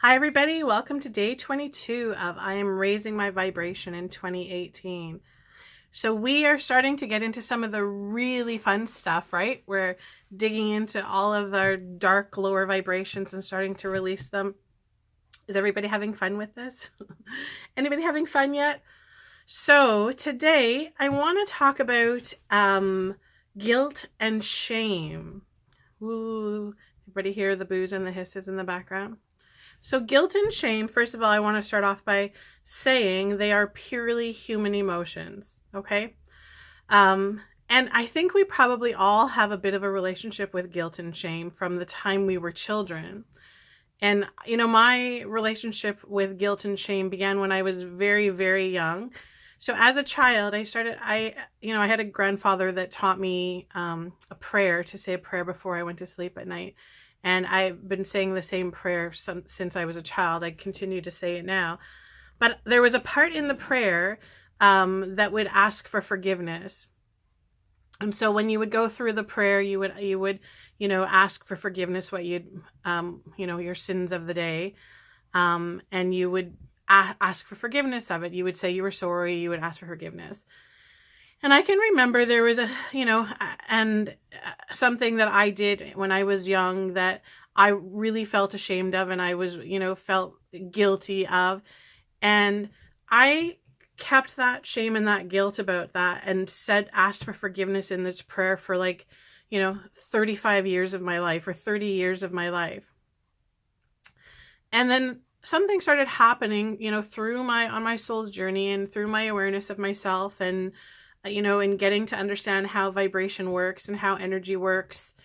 Hi everybody, welcome to day 22 of I Am Raising My Vibration in 2018. So we are starting to get into some of the really fun stuff, right? We're digging into all of our dark lower vibrations and starting to release them. Is everybody having fun with this? Anybody having fun yet? So today I want to talk about guilt and shame. Ooh, everybody hear the boos and the hisses in the background? So guilt and shame, first of all, I want to start off by saying they are purely human emotions, okay? And I think we probably all have a bit of a relationship with guilt and shame from the time we were children. And, my relationship with guilt and shame began when I was very, very young. So as a child, I had a grandfather that taught me a prayer, to say a prayer before I went to sleep at night. And I've been saying the same prayer since I was a child. I continue to say it now. But there was a part in the prayer that would ask for forgiveness. And so when you would go through the prayer, you would ask for forgiveness, what your sins of the day. And you would ask for forgiveness of it. You would say you were sorry. You would ask for forgiveness. And I can remember there was something that I did when I was young that I really felt ashamed of, and I was, felt guilty of. And I kept that shame and that guilt about that and asked for forgiveness in this prayer for 35 years of my life or 30 years of my life. And then something started happening, on my soul's journey and through my awareness of myself and and getting to understand how vibration works and how energy works.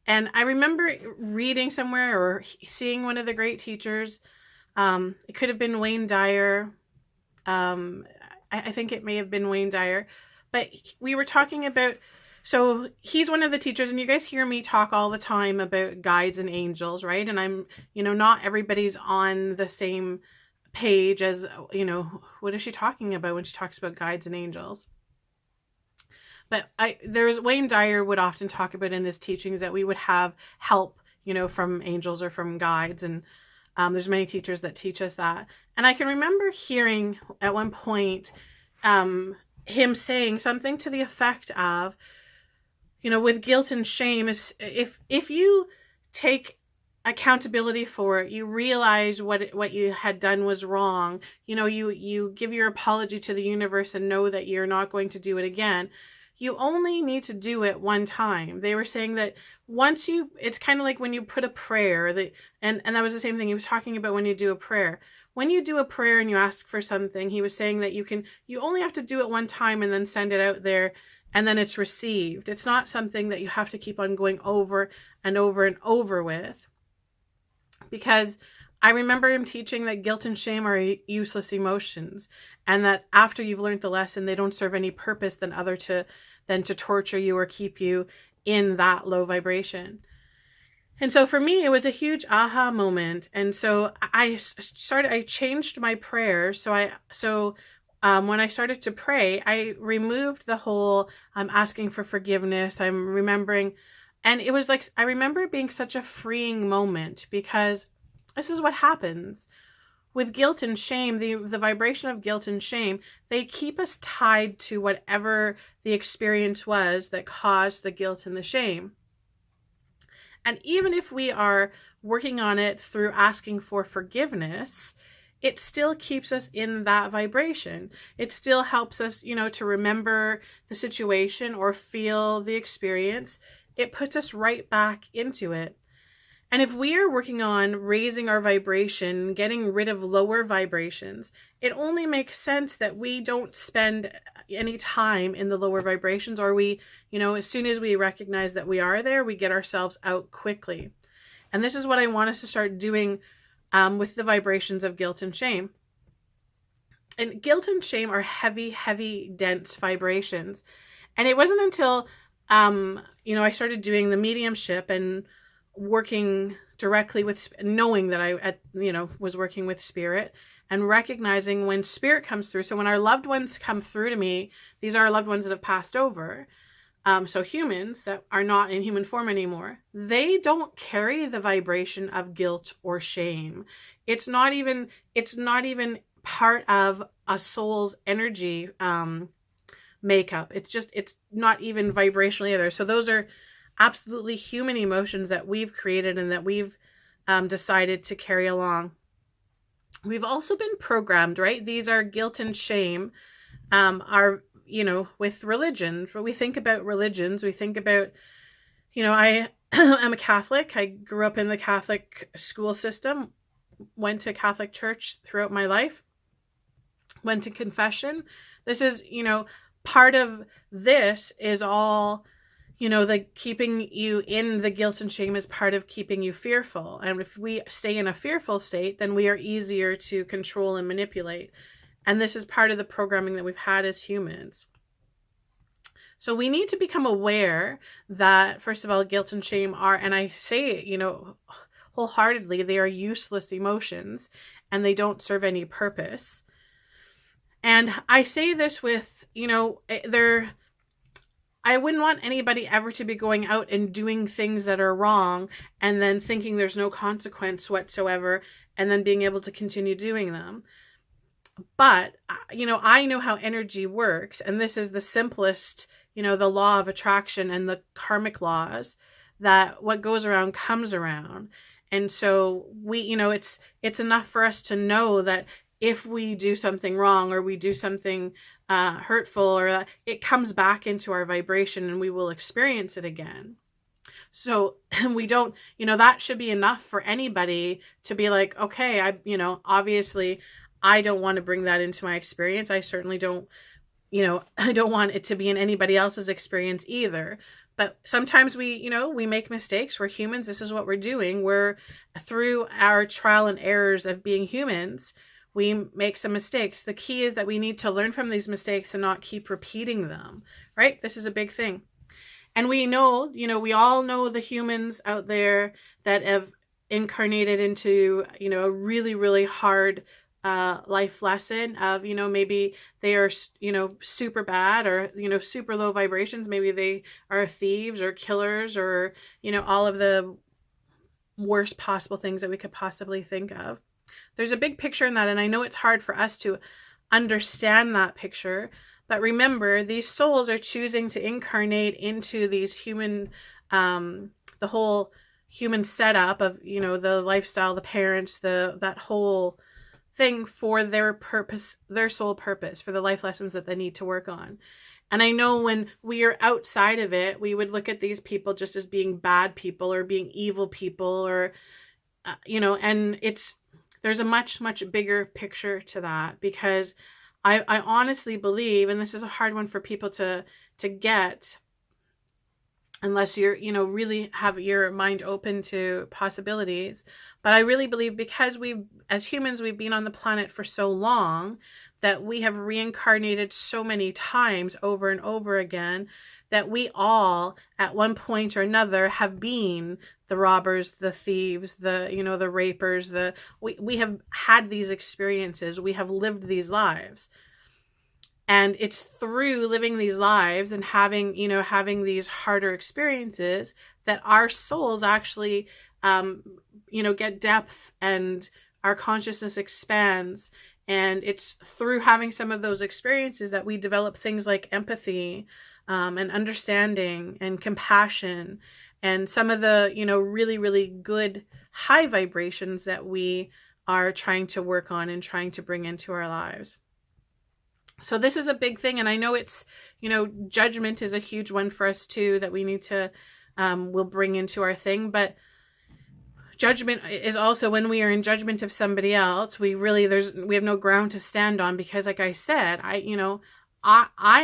And I remember reading somewhere or seeing one of the great teachers. It could have been Wayne Dyer. I think it may have been Wayne Dyer. But we were talking about, so he's one of the teachers, and you guys hear me talk all the time about guides and angels, right? And I'm, not everybody's on the same page as, what is she talking about when she talks about guides and angels? But Wayne Dyer would often talk about in his teachings that we would have help, from angels or from guides. And there's many teachers that teach us that. And I can remember hearing at one point him saying something to the effect of, with guilt and shame, is if you take accountability for it, you realize what you had done was wrong, you give your apology to the universe and know that you're not going to do it again. You only need to do it one time. They were saying that it's kind of like when you put a prayer, and that was the same thing he was talking about when you do a prayer. When you do a prayer and you ask for something, he was saying that you only have to do it one time and then send it out there, and then it's received. It's not something that you have to keep on going over and over and over with. Because I remember him teaching that guilt and shame are useless emotions, and that after you've learned the lesson, they don't serve any purpose than to torture you or keep you in that low vibration. And so for me, it was a huge aha moment. And so I changed my prayer. So when I started to pray, I removed the whole asking for forgiveness. I'm remembering, and it was like, I remember it being such a freeing moment, because this is what happens with guilt and shame. The vibration of guilt and shame, they keep us tied to whatever the experience was that caused the guilt and the shame. And even if we are working on it through asking for forgiveness, it still keeps us in that vibration. It still helps us, to remember the situation or feel the experience. It puts us right back into it. And if we are working on raising our vibration, getting rid of lower vibrations, it only makes sense that we don't spend any time in the lower vibrations, or we, as soon as we recognize that we are there, we get ourselves out quickly. And this is what I want us to start doing with the vibrations of guilt and shame. And guilt and shame are heavy, heavy, dense vibrations. And it wasn't until, I started doing the mediumship and working directly with, knowing that I was working with spirit, and recognizing when spirit comes through. So when our loved ones come through to me, these are our loved ones that have passed over. so humans that are not in human form anymore, they don't carry the vibration of guilt or shame. It's not even part of a soul's energy makeup. It's not even vibrationally either. So those are absolutely human emotions that we've created and that we've decided to carry along. We've also been programmed, right? These are guilt and shame are, with religions. When we think about religions, we think about, I am a Catholic. I grew up in the Catholic school system, went to Catholic church throughout my life, went to confession. This is, part of this is all, the keeping you in the guilt and shame is part of keeping you fearful. And if we stay in a fearful state, then we are easier to control and manipulate. And this is part of the programming that we've had as humans. So we need to become aware that, first of all, guilt and shame are, and I say it, wholeheartedly, they are useless emotions and they don't serve any purpose. And I say this with, I wouldn't want anybody ever to be going out and doing things that are wrong and then thinking there's no consequence whatsoever and then being able to continue doing them. But, I know how energy works, and this is the simplest, the law of attraction and the karmic laws, that what goes around comes around. And so we, it's enough for us to know that if we do something wrong or we do something hurtful, or it comes back into our vibration and we will experience it again. So we don't, that should be enough for anybody to be like, okay, obviously I don't want to bring that into my experience. I certainly don't, I don't want it to be in anybody else's experience either. But sometimes we make mistakes. We're humans. This is what we're doing. We're, through our trial and errors of being humans, we make some mistakes. The key is that we need to learn from these mistakes and not keep repeating them, right? This is a big thing. And we know, we all know the humans out there that have incarnated into, a really, really hard life lesson of, maybe they are, super bad or, super low vibrations. Maybe they are thieves or killers or, all of the worst possible things that we could possibly think of. There's a big picture in that, and I know it's hard for us to understand that picture, but remember, these souls are choosing to incarnate into these human, the whole human setup of, the lifestyle, the parents, that whole thing for their purpose, their sole purpose, for the life lessons that they need to work on. And I know when we are outside of it, we would look at these people just as being bad people or being evil people or, and there's a much, much bigger picture to that, because I honestly believe, and this is a hard one for people to get, unless you're, really have your mind open to possibilities. But I really believe, because as humans, we've been on the planet for so long, that we have reincarnated so many times over and over again, that we all, at one point or another, have been the robbers, the thieves, the rapers, we have had these experiences, we have lived these lives. And it's through living these lives and having these harder experiences that our souls actually, get depth and our consciousness expands. And it's through having some of those experiences that we develop things like empathy, and understanding and compassion, and some of the, really, really good high vibrations that we are trying to work on and trying to bring into our lives. So this is a big thing. And I know it's, judgment is a huge one for us too, that we need to, we'll bring into our thing. But judgment is also when we are in judgment of somebody else, we have no ground to stand on, because like I said, I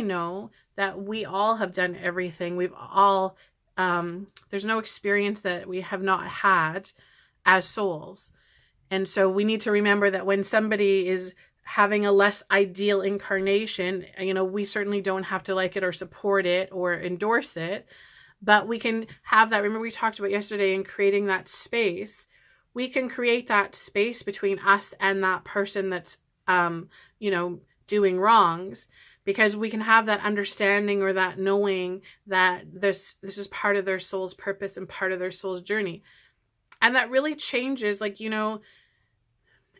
know that we all have done everything. We've all, there's no experience that we have not had as souls. And so we need to remember that when somebody is having a less ideal incarnation, we certainly don't have to like it or support it or endorse it, but we can have that. Remember, we talked about yesterday in creating that space. We can create that space between us and that person that's, doing wrongs, because we can have that understanding or that knowing that this is part of their soul's purpose and part of their soul's journey. And that really changes, like, you know,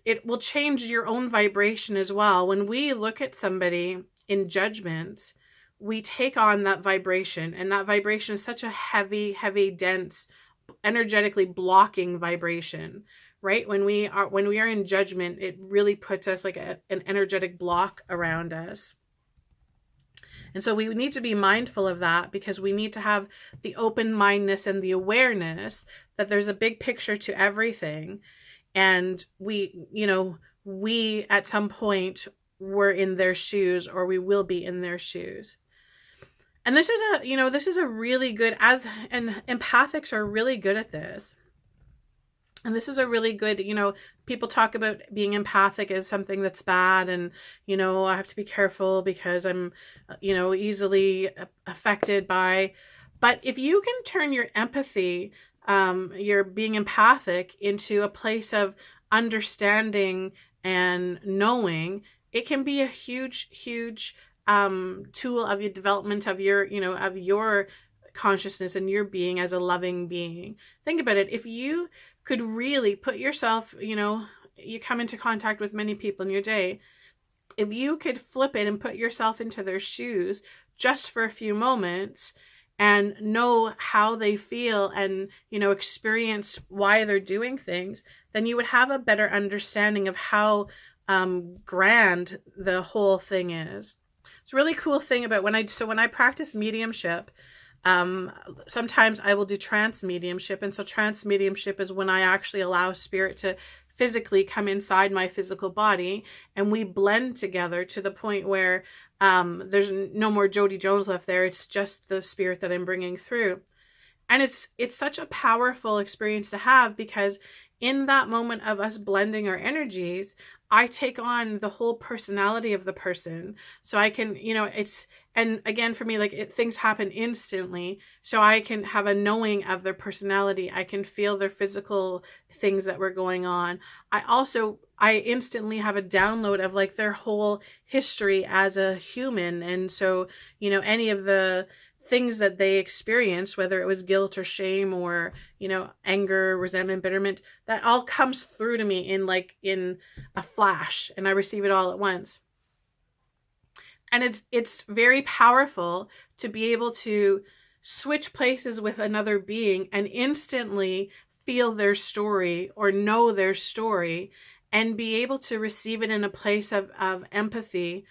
it will change your own vibration as well. When we look at somebody in judgment, we take on that vibration, and that vibration is such a heavy, heavy, dense, energetically blocking vibration, right? When we are in judgment, it really puts us like an energetic block around us. And so we need to be mindful of that, because we need to have the open-mindedness and the awareness that there's a big picture to everything. And we, you know, we at some point were in their shoes, or we will be in their shoes. And this is a really good, and empathics are really good at this. And this is a really good, you know, people talk about being empathic as something that's bad, and, you know, I have to be careful because I'm, you know, easily affected by. But if you can turn your empathy, your being empathic, into a place of understanding and knowing, it can be a huge, huge tool of your development of your, you know, of your consciousness and your being as a loving being. Think about it. If you could really put yourself, you know, you come into contact with many people in your day, if you could flip it and put yourself into their shoes just for a few moments and know how they feel and, you know, experience why they're doing things, then you would have a better understanding of how grand the whole thing is. It's a really cool thing about when I practice mediumship, sometimes I will do trance mediumship. And so trance mediumship is when I actually allow spirit to physically come inside my physical body, and we blend together to the point where there's no more Jody Jones left there. It's just the spirit that I'm bringing through. And it's such a powerful experience to have, because in that moment of us blending our energies, I take on the whole personality of the person. So I can, you know, and again, for me, like things happen instantly. So I can have a knowing of their personality. I can feel their physical things that were going on. I instantly have a download of like their whole history as a human. And so, you know, any of the things that they experienced, whether it was guilt or shame or, you know, anger, resentment, bitterment, that all comes through to me in a flash, and I receive it all at once. And it's very powerful to be able to switch places with another being and instantly feel their story or know their story, and be able to receive it in a place of empathy,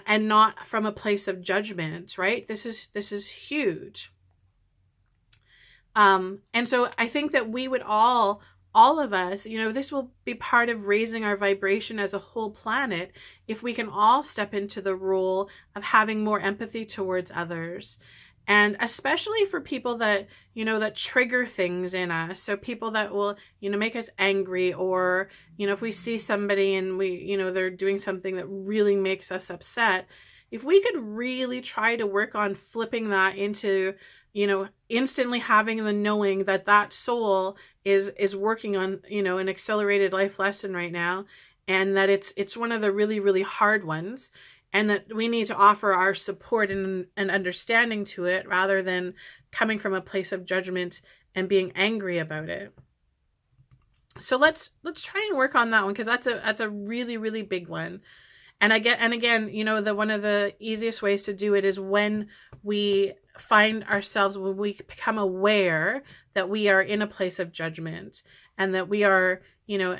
and not from a place of judgment, right? This is huge. And so I think that we would all of us, you know, this will be part of raising our vibration as a whole planet if we can all step into the role of having more empathy towards others. And especially for people that, you know, that trigger things in us. So people that will, you know, make us angry, or, you know, if we see somebody and we, you know, they're doing something that really makes us upset, if we could really try to work on flipping that into, you know, instantly having the knowing that that soul is working on, you know, an accelerated life lesson right now, and that it's one of the really, really hard ones, and that we need to offer our support and understanding to it, rather than coming from a place of judgment and being angry about it. So let's try and work on that one, because that's a really, really big one. And again, you know, one of the easiest ways to do it is when we find ourselves, when we become aware that we are in a place of judgment, and that we are, you know,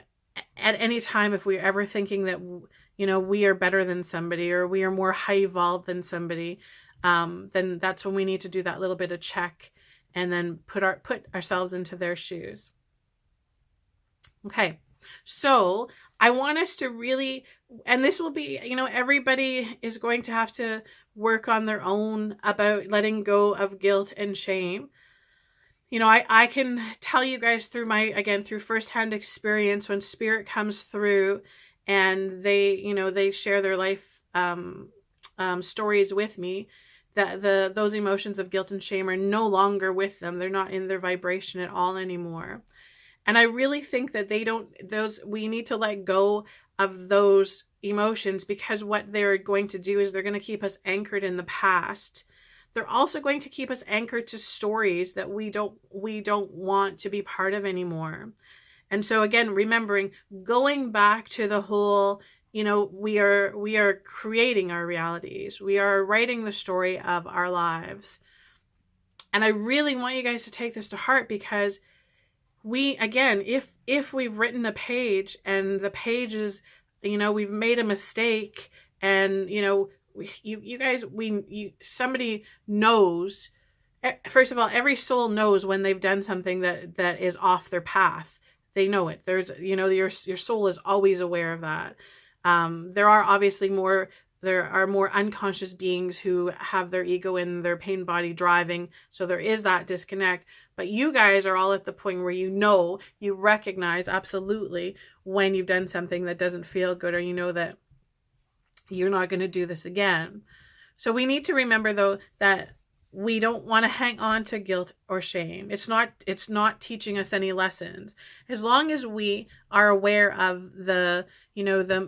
at any time, if we're ever thinking that, you know, we are better than somebody, or we are more high evolved than somebody, then that's when we need to do that little bit of check, and then put ourselves into their shoes. Okay, so I want us to really, and this will be, you know, everybody is going to have to work on their own about letting go of guilt and shame. You know, I can tell you guys through through firsthand experience, when spirit comes through and they, you know, they share their life stories with me, that those emotions of guilt and shame are no longer with them. They're not in their vibration at all anymore. And I really think that we need to let go of those emotions, because what they're going to do is they're going to keep us anchored in the past. They're also going to keep us anchored to stories that we don't want to be part of anymore. And so again, remembering, going back to the whole, we are creating our realities. We are writing the story of our lives. And I really want you guys to take this to heart, because again, if we've written a page and the page is, we've made a mistake, and, you guys, somebody knows, first of all, every soul knows when they've done something that is off their path. They know it. There's, your soul is always aware of that. There are more unconscious beings who have their ego in their pain body driving. So there is that disconnect. But you guys are all at the point where you recognize absolutely when you've done something that doesn't feel good, or that you're not going to do this again. So we need to remember, though, that we don't want to hang on to guilt or shame. It's not teaching us any lessons. As long as we are aware of the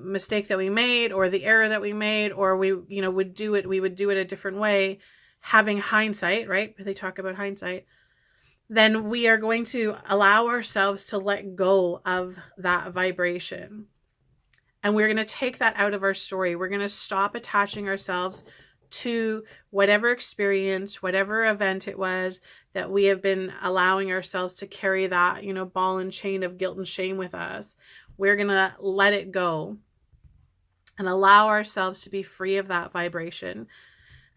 mistake that we made, or the error that we made, or we would do it a different way, having hindsight, right? They talk about hindsight. Then we are going to allow ourselves to let go of that vibration. And we're going to take that out of our story. We're going to stop attaching ourselves to whatever experience, whatever event it was that we have been allowing ourselves to carry that, ball and chain of guilt and shame with us. We're going to let it go and allow ourselves to be free of that vibration.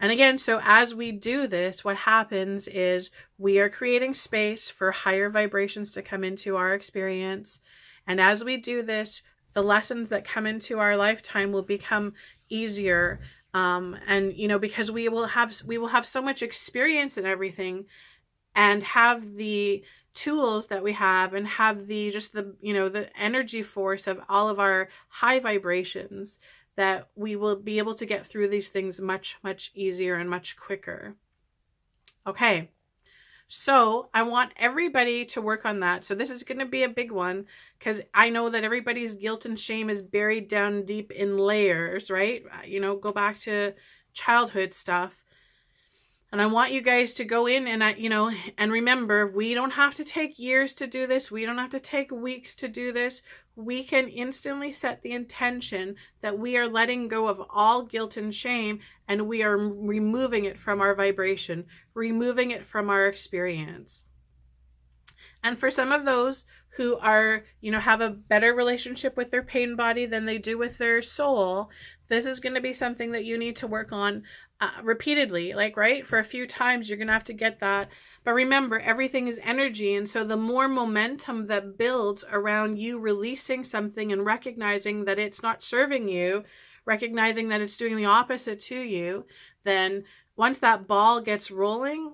And again, so as we do this, what happens is we are creating space for higher vibrations to come into our experience. And as we do this, the lessons that come into our lifetime will become easier. And because we will have so much experience in everything, and have the tools that we have, and have the energy force of all of our high vibrations, that we will be able to get through these things much, much easier and much quicker. Okay. So I want everybody to work on that. So this is going to be a big one, because I know that everybody's guilt and shame is buried down deep in layers, right? Go back to childhood stuff. And I want you guys to go in and remember, we don't have to take years to do this. We don't have to take weeks to do this. We can instantly set the intention that we are letting go of all guilt and shame, and we are removing it from our vibration, removing it from our experience. And for some of those who are, have a better relationship with their pain body than they do with their soul, this is going to be something that you need to work on repeatedly, right? For a few times, you're going to have to get that. But remember, everything is energy. And so the more momentum that builds around you releasing something and recognizing that it's not serving you, recognizing that it's doing the opposite to you, then once that ball gets rolling,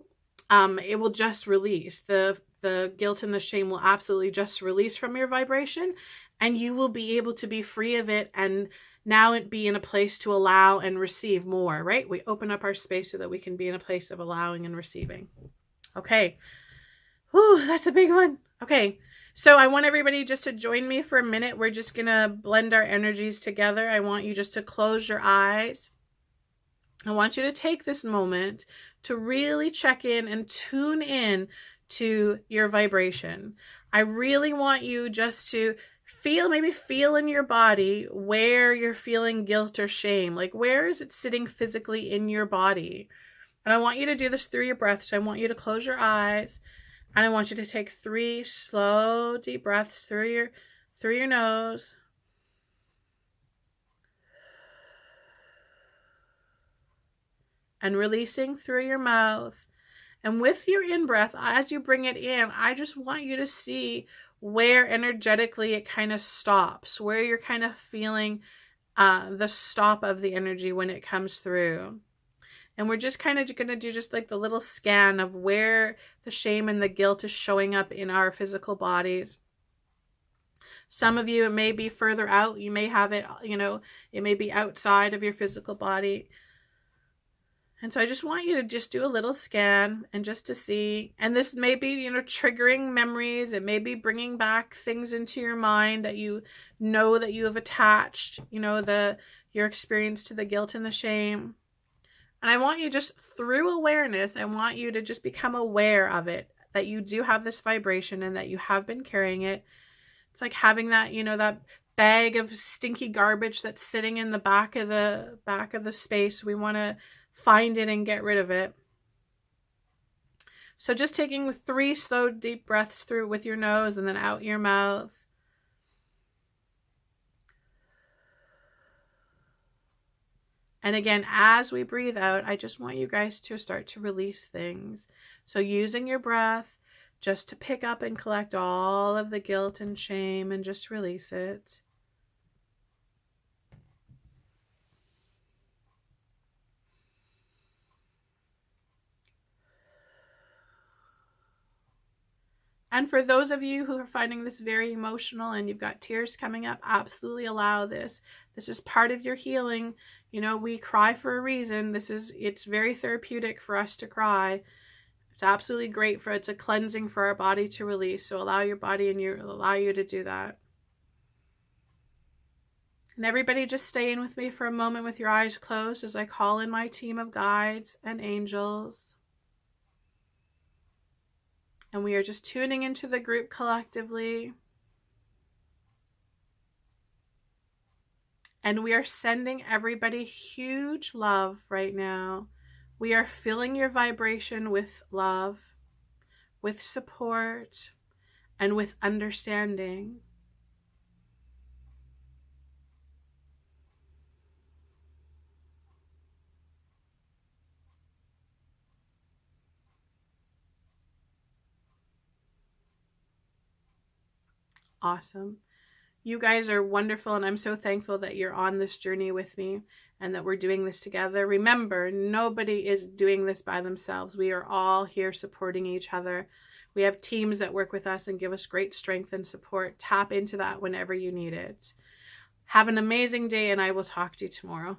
it will just release. The guilt and the shame will absolutely just release from your vibration, and you will be able to be free of it, and now it be in a place to allow and receive more, right? We open up our space so that we can be in a place of allowing and receiving. Okay. Whew, that's a big one. Okay. So I want everybody just to join me for a minute. We're just going to blend our energies together. I want you just to close your eyes. I want you to take this moment to really check in and tune in to your vibration. I really want you just to maybe feel in your body where you're feeling guilt or shame. Like, where is it sitting physically in your body? And I want you to do this through your breath. So I want you to close your eyes, and I want you to take 3 slow, deep breaths through your nose. And releasing through your mouth. And with your in-breath, as you bring it in, I just want you to see where energetically it kind of stops, where you're kind of feeling the stop of the energy when it comes through. And we're just kind of going to do just like the little scan of where the shame and the guilt is showing up in our physical bodies. Some of you, it may be further out. You may have it, it may be outside of your physical body. And so I just want you to just do a little scan and just to see, and this may be, you know, triggering memories. It may be bringing back things into your mind that you know that you have attached, you know, your experience to the guilt and the shame. And I want you just through awareness, I want you to just become aware of it, that you do have this vibration and that you have been carrying it. It's like having that, you know, that bag of stinky garbage that's sitting in the back of the space. We want to find it and get rid of it. So just taking 3 slow, deep breaths through with your nose and then out your mouth. And again, as we breathe out, I just want you guys to start to release things. So using your breath just to pick up and collect all of the guilt and shame and just release it. And for those of you who are finding this very emotional and you've got tears coming up, absolutely allow this. This is part of your healing. You know, we cry for a reason. It's very therapeutic for us to cry. It's absolutely great it's a cleansing for our body to release. So allow your body and allow you to do that. And everybody just stay in with me for a moment with your eyes closed as I call in my team of guides and angels. And we are just tuning into the group collectively. And we are sending everybody huge love right now. We are filling your vibration with love, with support, and with understanding. Awesome. You guys are wonderful, and I'm so thankful that you're on this journey with me and that we're doing this together. Remember, nobody is doing this by themselves. We are all here supporting each other. We have teams that work with us and give us great strength and support. Tap into that whenever you need it. Have an amazing day, and I will talk to you tomorrow.